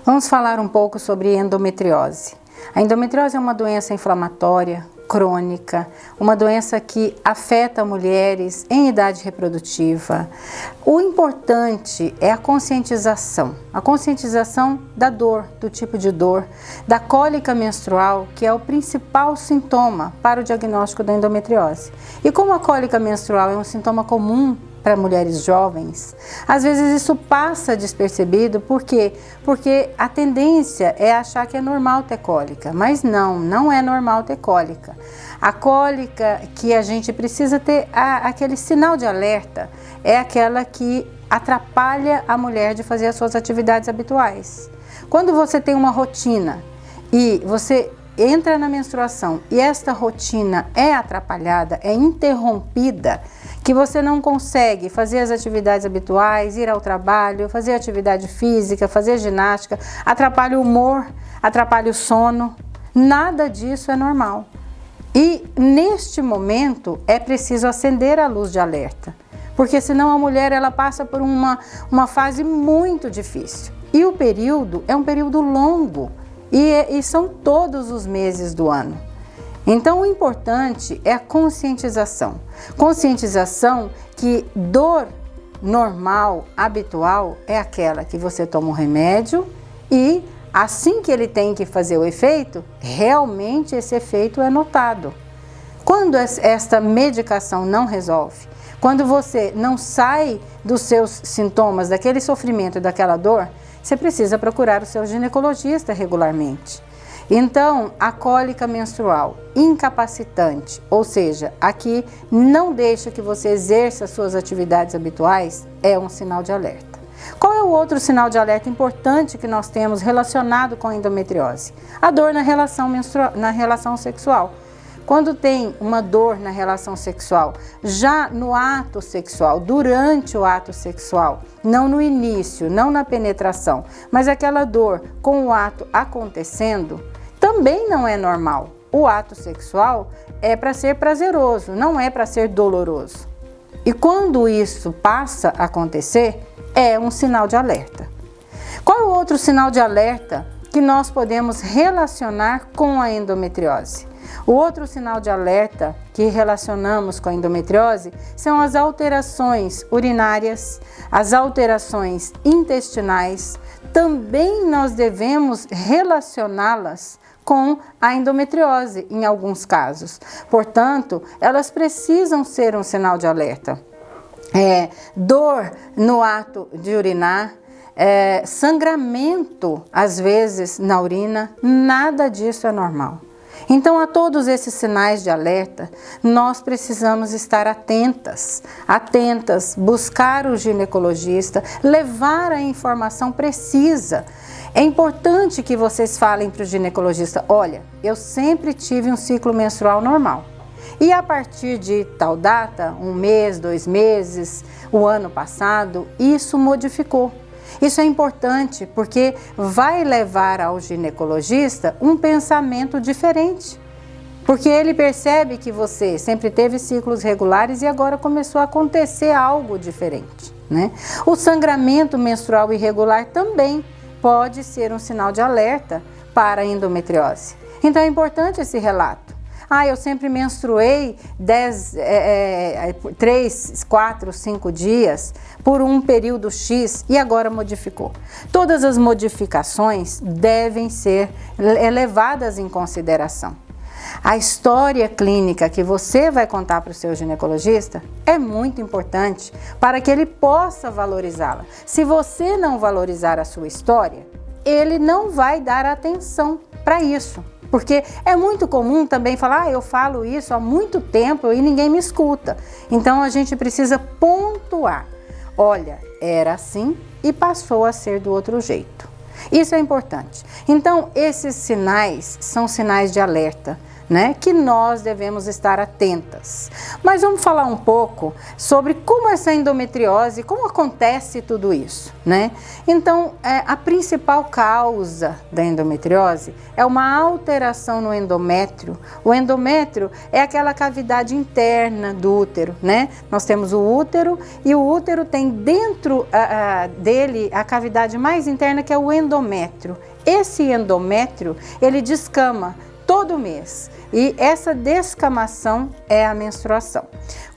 Vamos falar um pouco sobre endometriose. A endometriose é uma doença inflamatória, crônica, uma doença que afeta mulheres em idade reprodutiva. O importante é a conscientização da dor, do tipo de dor, da cólica menstrual, que é o principal sintoma para o diagnóstico da endometriose. E como a cólica menstrual é um sintoma comum para mulheres jovens, às vezes isso passa despercebido, por quê? Porque a tendência é achar que é normal ter cólica, mas não é normal ter cólica. A cólica que a gente precisa ter, aquele sinal de alerta, é aquela que atrapalha a mulher de fazer as suas atividades habituais. Quando você tem uma rotina e você entra na menstruação e esta rotina é atrapalhada, é interrompida, que você não consegue fazer as atividades habituais, ir ao trabalho, fazer atividade física, fazer ginástica, atrapalha o humor, atrapalha o sono, nada disso é normal. E neste momento é preciso acender a luz de alerta, porque senão a mulher ela passa por uma fase muito difícil. E o período é um período longo e são todos os meses do ano. Então o importante é a conscientização. Conscientização que dor normal, habitual, é aquela que você toma um remédio e assim que ele tem que fazer o efeito, realmente esse efeito é notado. Quando esta medicação não resolve, quando você não sai dos seus sintomas, daquele sofrimento, daquela dor, você precisa procurar o seu ginecologista regularmente. Então, a cólica menstrual incapacitante, ou seja, a que não deixa que você exerça suas atividades habituais, é um sinal de alerta. Qual é o outro sinal de alerta importante que nós temos relacionado com a endometriose? A dor na relação sexual. Quando tem uma dor na relação sexual, já no ato sexual, durante o ato sexual, não no início, não na penetração, mas aquela dor com o ato acontecendo, também não é normal. O ato sexual é para ser prazeroso, não é para ser doloroso. E quando isso passa a acontecer, é um sinal de alerta. Qual é o outro sinal de alerta que nós podemos relacionar com a endometriose? O outro sinal de alerta que relacionamos com a endometriose são as alterações urinárias, as alterações intestinais. Também nós devemos relacioná-las com a endometriose em alguns casos. Portanto, elas precisam ser um sinal de alerta. Dor no ato de urinar, sangramento às vezes na urina, nada disso é normal. Então, a todos esses sinais de alerta, nós precisamos estar atentas, buscar o ginecologista, levar a informação precisa. É importante que vocês falem para o ginecologista: olha, eu sempre tive um ciclo menstrual normal. E a partir de tal data, 1 mês, 2 meses, o ano passado, isso modificou. Isso é importante porque vai levar ao ginecologista um pensamento diferente. Porque ele percebe que você sempre teve ciclos regulares e agora começou a acontecer algo diferente, né? O sangramento menstrual irregular também pode ser um sinal de alerta para a endometriose. Então é importante esse relato. Eu sempre menstruei 3, 4, 5 dias por um período X e agora modificou. Todas as modificações devem ser levadas em consideração. A história clínica que você vai contar para o seu ginecologista é muito importante para que ele possa valorizá-la. Se você não valorizar a sua história, ele não vai dar atenção para isso. Porque é muito comum também falar: eu falo isso há muito tempo e ninguém me escuta. Então a gente precisa pontuar. Olha, era assim e passou a ser do outro jeito. Isso é importante. Então esses sinais são sinais de alerta. né, que nós devemos estar atentas. Mas vamos falar um pouco sobre como essa endometriose, como acontece tudo isso, né? Então, a principal causa da endometriose é uma alteração no endométrio. O endométrio é aquela cavidade interna do útero, né? Nós temos o útero e o útero tem dentro dele a cavidade mais interna, que é o endométrio. Esse endométrio, ele descama todo mês, e essa descamação é a menstruação.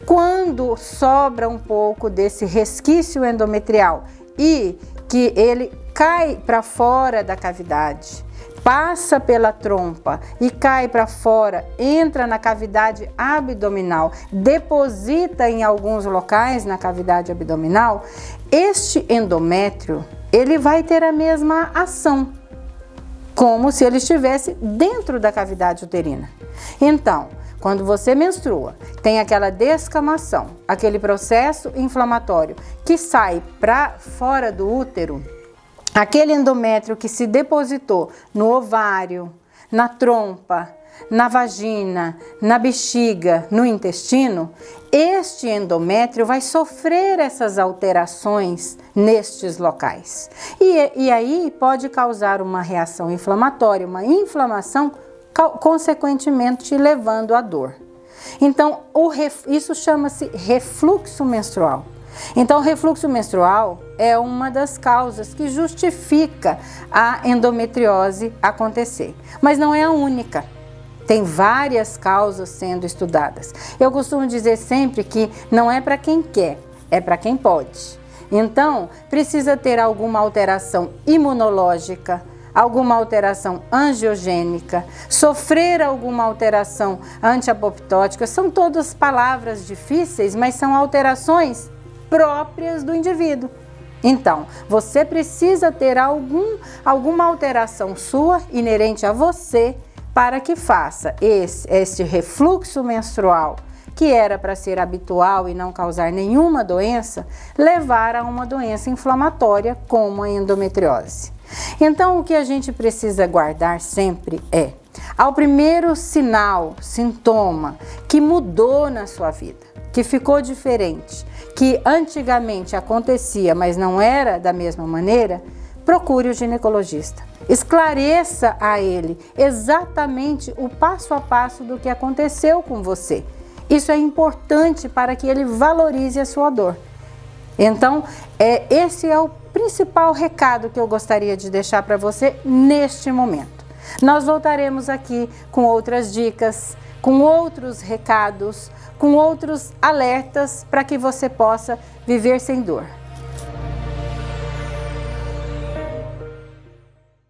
Quando sobra um pouco desse resquício endometrial e que ele cai para fora da cavidade, passa pela trompa e cai para fora, entra na cavidade abdominal, deposita em alguns locais na cavidade abdominal, este endométrio, ele vai ter a mesma ação, como se ele estivesse dentro da cavidade uterina. Então, quando você menstrua, tem aquela descamação, aquele processo inflamatório que sai para fora do útero, aquele endométrio que se depositou no ovário, na trompa, na vagina, na bexiga, no intestino, este endométrio vai sofrer essas alterações nestes locais. E aí pode causar uma reação inflamatória, uma inflamação, consequentemente levando à dor. Então, isso chama-se refluxo menstrual. Então, o refluxo menstrual é uma das causas que justifica a endometriose acontecer, mas não é a única. Tem várias causas sendo estudadas. Eu costumo dizer sempre que não é para quem quer, é para quem pode. Então, precisa ter alguma alteração imunológica, alguma alteração angiogênica, sofrer alguma alteração antiapoptótica. São todas palavras difíceis, mas são alterações próprias do indivíduo. Então, você precisa ter alguma alteração sua, inerente a você, para que faça este refluxo menstrual, que era para ser habitual e não causar nenhuma doença, levar a uma doença inflamatória como a endometriose. Então, o que a gente precisa guardar sempre é, ao primeiro sinal, sintoma que mudou na sua vida, que ficou diferente, que antigamente acontecia, mas não era da mesma maneira, procure o ginecologista. Esclareça a ele exatamente o passo a passo do que aconteceu com você. Isso é importante para que ele valorize a sua dor. Então, esse é o principal recado que eu gostaria de deixar para você neste momento. Nós voltaremos aqui com outras dicas, com outros recados, com outros alertas para que você possa viver sem dor.